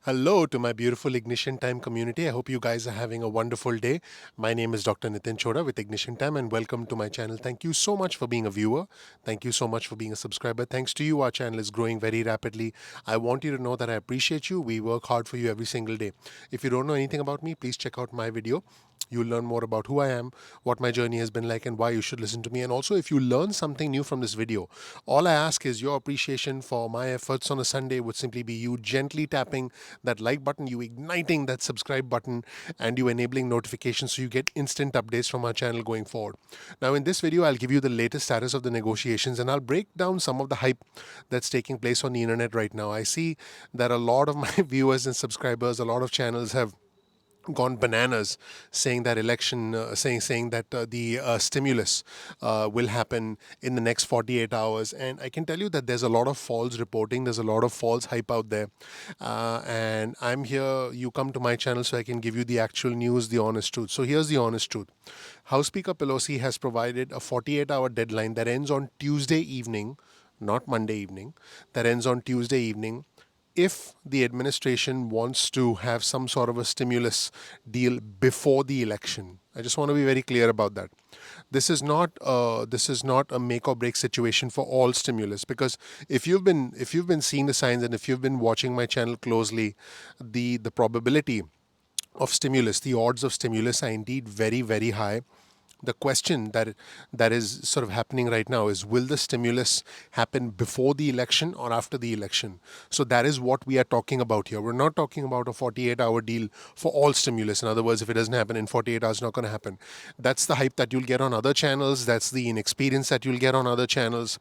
Hello to my beautiful Ignition Time community. I hope you guys are having a wonderful day. My name is Dr. Nitin Chora with Ignition Time and welcome to my channel. Thank you so much for being a viewer. Thank you so much for being a subscriber. Thanks to you, our channel is growing very rapidly. I want you to know that I appreciate you. We work hard for you every single day. If you don't know anything about me, please check out my video. You'll learn more about who I am, what my journey has been like, and why you should listen to me. And also, if you learn something new from this video, all I ask is your appreciation for my efforts on a Sunday would simply be you gently tapping that like button, you igniting that subscribe button, and you enabling notifications so you get instant updates from our channel going forward. Now, in this video, I'll give you the latest status of the negotiations and I'll break down some of the hype that's taking place on the internet right now. I see that a lot of my viewers and subscribers, a lot of channels have gone bananas saying that saying that the stimulus will happen in the next 48 hours, and I can tell you that there's a lot of false reporting, there's a lot of false hype out there, and I'm here, you come to my channel so I can give you the actual news, the honest truth. So here's the honest truth. House Speaker Pelosi has provided a 48-hour deadline that ends on Tuesday evening, not Monday evening, that ends on Tuesday evening, if the administration wants to have some sort of a stimulus deal before the election. I just want to be very clear about that. This is not a make or break situation for all stimulus, because if you've been seeing the signs and if you've been watching my channel closely, the probability of stimulus, the odds of stimulus are indeed very, very high. The question that is sort of happening right now is, will the stimulus happen before the election or after the election? So that is what we are talking about here. We're not talking about a 48-hour deal for all stimulus. In other words, if it doesn't happen in 48 hours, it's not going to happen. That's the hype that you'll get on other channels. That's the inexperience that you'll get on other channels.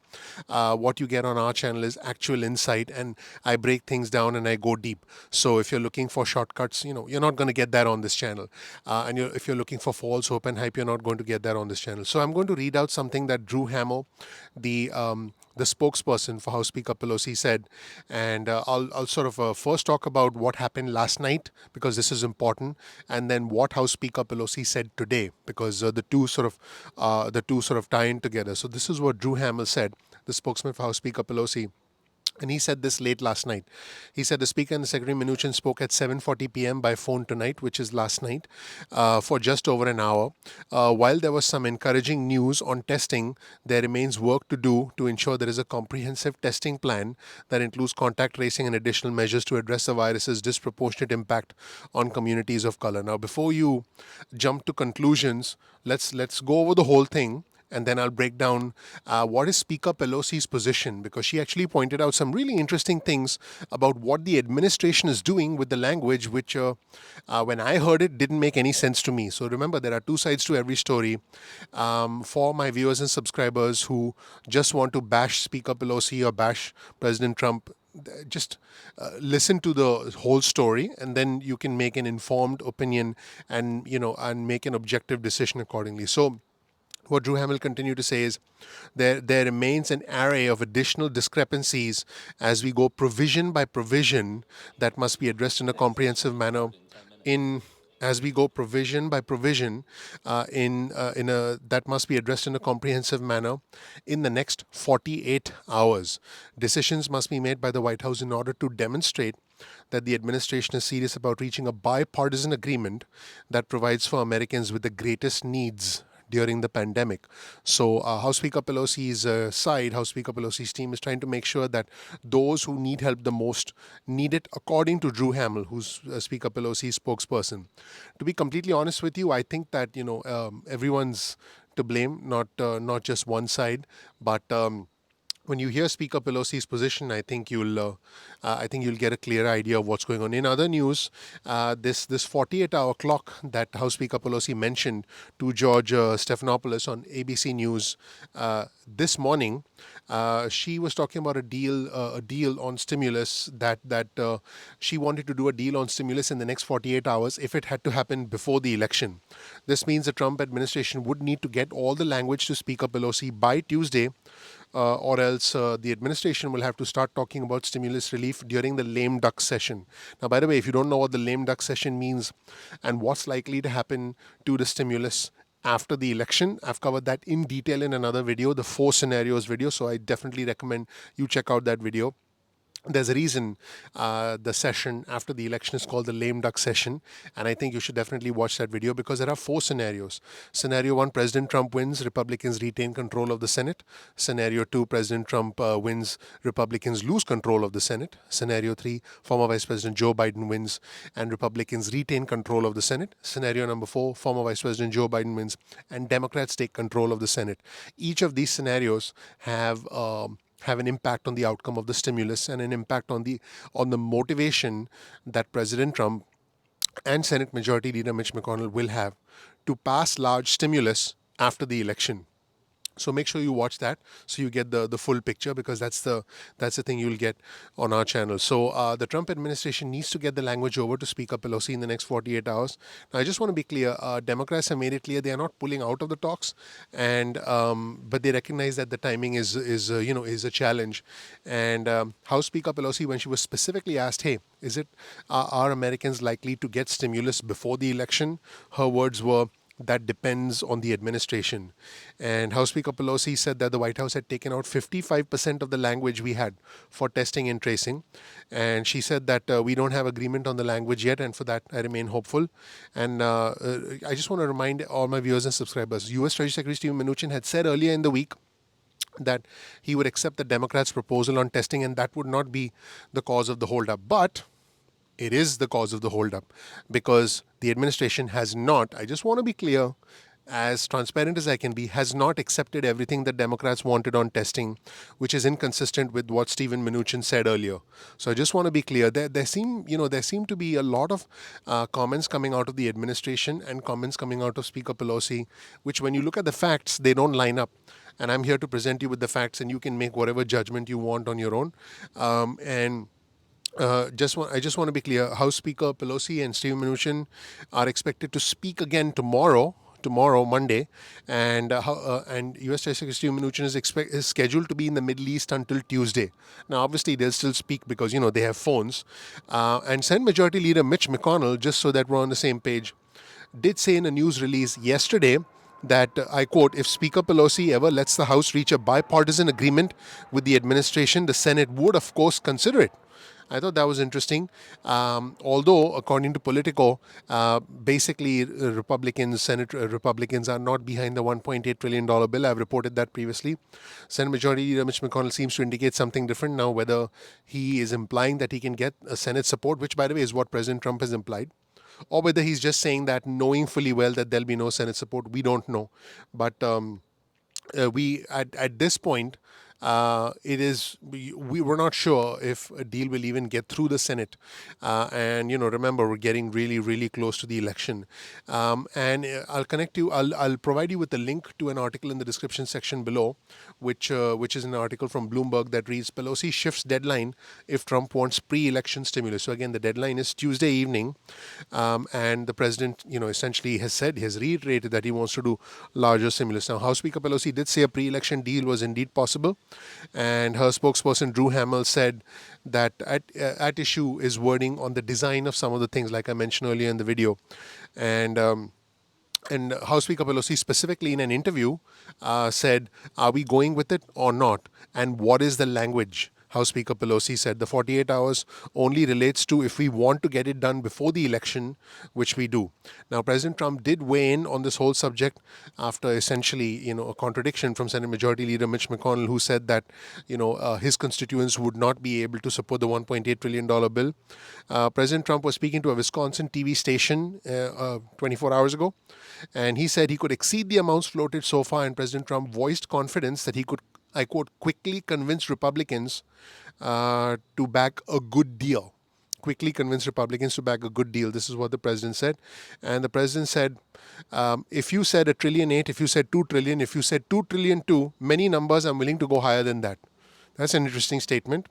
What you get on our channel is actual insight, and I break things down and I go deep. So if you're looking for shortcuts, you're not going to get that on this channel. If you're looking for false hope and hype, you're not going to get that on this channel. So I'm going to read out something that Drew Hamill, the spokesperson for House Speaker Pelosi, said, and I'll sort of first talk about what happened last night, because this is important, and then what House Speaker Pelosi said today, because the two sort of tie in together. So this is what Drew Hamill said, the spokesman for House Speaker Pelosi. And he said this late last night. He said the Speaker and the Secretary Mnuchin spoke at 7:40 p.m. by phone tonight, which is last night, for just over an hour. While there was some encouraging news on testing, there remains work to do to ensure there is a comprehensive testing plan that includes contact tracing and additional measures to address the virus's disproportionate impact on communities of color. Now, before you jump to conclusions, let's go over the whole thing, and then I'll break down what is Speaker Pelosi's position, because she actually pointed out some really interesting things about what the administration is doing with the language, which, when I heard it, didn't make any sense to me. So remember, there are two sides to every story. For my viewers and subscribers who just want to bash Speaker Pelosi or bash President Trump, just listen to the whole story, and then you can make an informed opinion and make an objective decision accordingly. So what Drew Hamill continued to say is, there remains an array of additional discrepancies as we go provision by provision that must be addressed in a comprehensive manner in as we go provision by provision in a that must be addressed in a comprehensive manner in the next 48 hours. Decisions must be made by the White House in order to demonstrate that the administration is serious about reaching a bipartisan agreement that provides for Americans with the greatest needs during the pandemic. So House Speaker Pelosi's House Speaker Pelosi's team is trying to make sure that those who need help the most need it, according to Drew Hamill, who's Speaker Pelosi's spokesperson. To be completely honest with you, I think that everyone's to blame, not just one side, but. When you hear Speaker Pelosi's position, I think you'll get a clear idea of what's going on. In other news, this 48-hour clock that House Speaker Pelosi mentioned to George Stephanopoulos on ABC News this morning, she was talking about a deal on stimulus, that she wanted to do a deal on stimulus in the next 48 hours if it had to happen before the election. This means the Trump administration would need to get all the language to Speaker Pelosi by Tuesday, or else the administration will have to start talking about stimulus relief during the lame duck session. Now, by the way, if you don't know what the lame duck session means and what's likely to happen to the stimulus after the election, I've covered that in detail in another video, the 4 scenarios video. So I definitely recommend you check out that video. There's a reason the session after the election is called the lame duck session, and I think you should definitely watch that video because there are four scenarios. Scenario one, President Trump wins, Republicans retain control of the Senate. Scenario two, President Trump wins, Republicans lose control of the Senate. Scenario three, former Vice President Joe Biden wins and Republicans retain control of the Senate. Scenario number four, former Vice President Joe Biden wins and Democrats take control of the Senate. Each of these scenarios have an impact on the outcome of the stimulus and an impact on the motivation that President Trump and Senate Majority Leader Mitch McConnell will have to pass large stimulus after the election. So make sure you watch that so you get the full picture, because that's the thing you'll get on our channel. So the Trump administration needs to get the language over to Speaker Pelosi in the next 48 hours. Now, I just want to be clear. Democrats have made it clear they are not pulling out of the talks, and but they recognize that the timing is a challenge. And House Speaker Pelosi, when she was specifically asked, "Hey, are Americans likely to get stimulus before the election?" her words were, "That depends on the administration." And House Speaker Pelosi said that the White House had taken out 55% of the language we had for testing and tracing. And she said that we don't have agreement on the language yet, and for that I remain hopeful. And I just want to remind all my viewers and subscribers, U.S. Treasury Secretary Steven Mnuchin had said earlier in the week that he would accept the Democrats' proposal on testing, and that would not be the cause of the holdup. But it is the cause of the holdup, because the administration has not, I just want to be clear, as transparent as I can be, has not accepted everything that Democrats wanted on testing, which is inconsistent with what Steven Mnuchin said earlier. So I just want to be clear. There seem to be a lot of comments coming out of the administration and comments coming out of Speaker Pelosi, which, when you look at the facts, they don't line up. And I'm here to present you with the facts, and you can make whatever judgment you want on your own. I just want to be clear. House Speaker Pelosi and Steve Mnuchin are expected to speak again tomorrow, Monday, and U.S. Secretary Steve Mnuchin is scheduled to be in the Middle East until Tuesday. Now, obviously, they'll still speak because they have phones. And Senate Majority Leader Mitch McConnell, just so that we're on the same page, did say in a news release yesterday that, I quote, "If Speaker Pelosi ever lets the House reach a bipartisan agreement with the administration, the Senate would, of course, consider it." I thought that was interesting. Although, according to Politico, basically Senate Republicans are not behind the $1.8 trillion bill. I've reported that previously. Senate Majority Leader Mitch McConnell seems to indicate something different now, whether he is implying that he can get a Senate support, which, by the way, is what President Trump has implied, or whether he's just saying that knowing fully well that there'll be no Senate support. We don't know. But we at this point, we were not sure if a deal will even get through the Senate, and remember, we're getting really, really close to the election. And I'll provide you with a link to an article in the description section below, which is an article from Bloomberg that reads, "Pelosi shifts deadline if Trump wants pre-election stimulus." So again, the deadline is Tuesday evening, and the president, essentially has reiterated that he wants to do larger stimulus. Now, House Speaker Pelosi did say a pre-election deal was indeed possible, and her spokesperson Drew Hamill said that at issue is wording on the design of some of the things, like I mentioned earlier in the video. And House Speaker Pelosi specifically in an interview said, "Are we going with it or not? And what is the language?" House Speaker Pelosi said the 48 hours only relates to if we want to get it done before the election, which we do. Now, President Trump did weigh in on this whole subject after essentially, a contradiction from Senate Majority Leader Mitch McConnell, who said that, his constituents would not be able to support the $1.8 trillion bill. President Trump was speaking to a Wisconsin TV station 24 hours ago, and he said he could exceed the amounts floated so far, and President Trump voiced confidence that he could, I quote, "quickly convince Republicans to back a good deal." Quickly convince Republicans to back a good deal. This is what the president said. And the president said, "If you said $1.8 trillion, if you said $2 trillion, if you said $2 trillion too, many numbers, I'm willing to go higher than that." That's an interesting statement.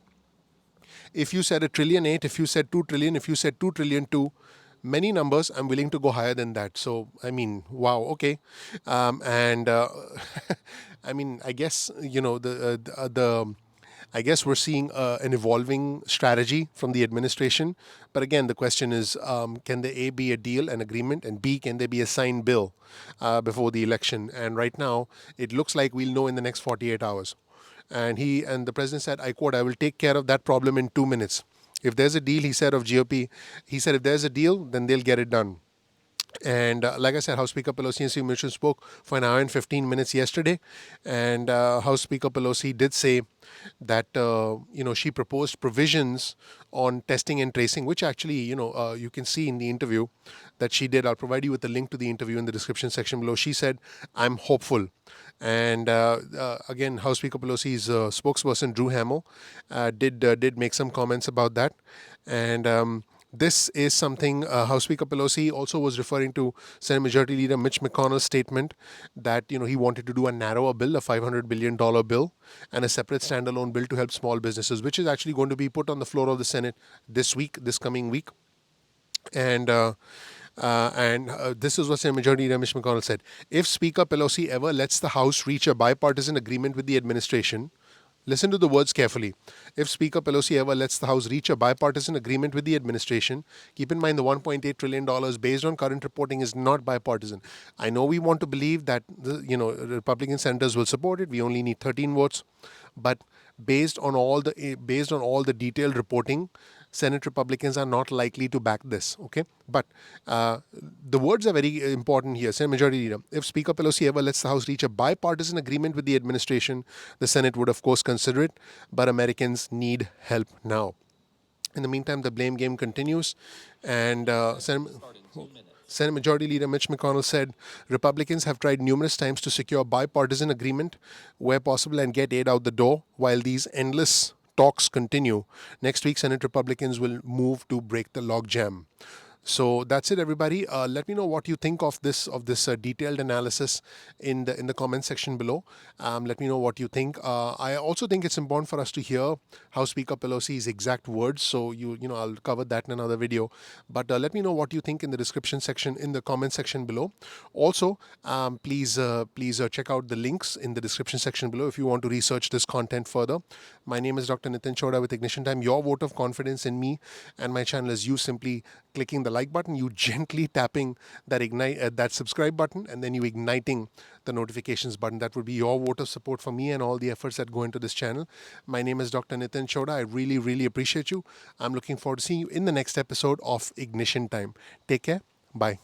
If you said $1.8 trillion, if you said $2 trillion, if you said $2 trillion too, many numbers, I'm willing to go higher than that. So, I mean, wow, okay. And I mean, I guess, I guess we're seeing an evolving strategy from the administration. But again, the question is, can there A, be a deal, an agreement, and B, can there be a signed bill before the election? And right now, it looks like we'll know in the next 48 hours. And the president said, I quote, "I will take care of that problem in 2 minutes." If there's a deal, he said, of GOP, he said, if there's a deal, then they'll get it done. And like I said, House Speaker Pelosi and Steve Mnuchin spoke for an hour and 15 minutes yesterday. And House Speaker Pelosi did say that, she proposed provisions on testing and tracing, which actually, you can see in the interview that she did. I'll provide you with the link to the interview in the description section below. She said, I'm hopeful. And again, House Speaker Pelosi's spokesperson, Drew Hamill, did make some comments about that. And this is something House Speaker Pelosi also was referring to Senate Majority Leader Mitch McConnell's statement that he wanted to do a narrower bill, a $500 billion bill, and a separate standalone bill to help small businesses, which is actually going to be put on the floor of the Senate this coming week. And this is what Senate Majority Leader Mitch McConnell said. If Speaker Pelosi ever lets the House reach a bipartisan agreement with the administration, listen to the words carefully. If Speaker Pelosi ever lets the House reach a bipartisan agreement with the administration, keep in mind the $1.8 trillion based on current reporting is not bipartisan. I know we want to believe that the Republican senators will support it. We only need 13 votes, but based on all the detailed reporting, Senate Republicans are not likely to back this, okay? But the words are very important here. Senate Majority Leader, if Speaker Pelosi ever lets the House reach a bipartisan agreement with the administration, the Senate would of course consider it, but Americans need help now. In the meantime, the blame game continues, and Senate Majority Leader Mitch McConnell said Republicans have tried numerous times to secure bipartisan agreement where possible and get aid out the door while these endless talks continue. Next week, Senate Republicans will move to break the logjam. So that's it, everybody. Let me know what you think of this detailed analysis in the comment section below. Let me know what you think. I also think it's important for us to hear House Speaker Pelosi's exact words. So I'll cover that in another video. But let me know what you think in the description section, in the comment section below. Also, please check out the links in the description section below if you want to research this content further. My name is Dr. Nitin Chhoda with Ignition Time. Your vote of confidence in me and my channel is you simply clicking the like button, you gently tapping that subscribe button, and then you igniting the notifications button. That would be your vote of support for me and all the efforts that go into this channel. My name is Dr. Nitin Chhoda. I really, really appreciate you. I'm looking forward to seeing you in the next episode of Ignition Time. Take care. Bye.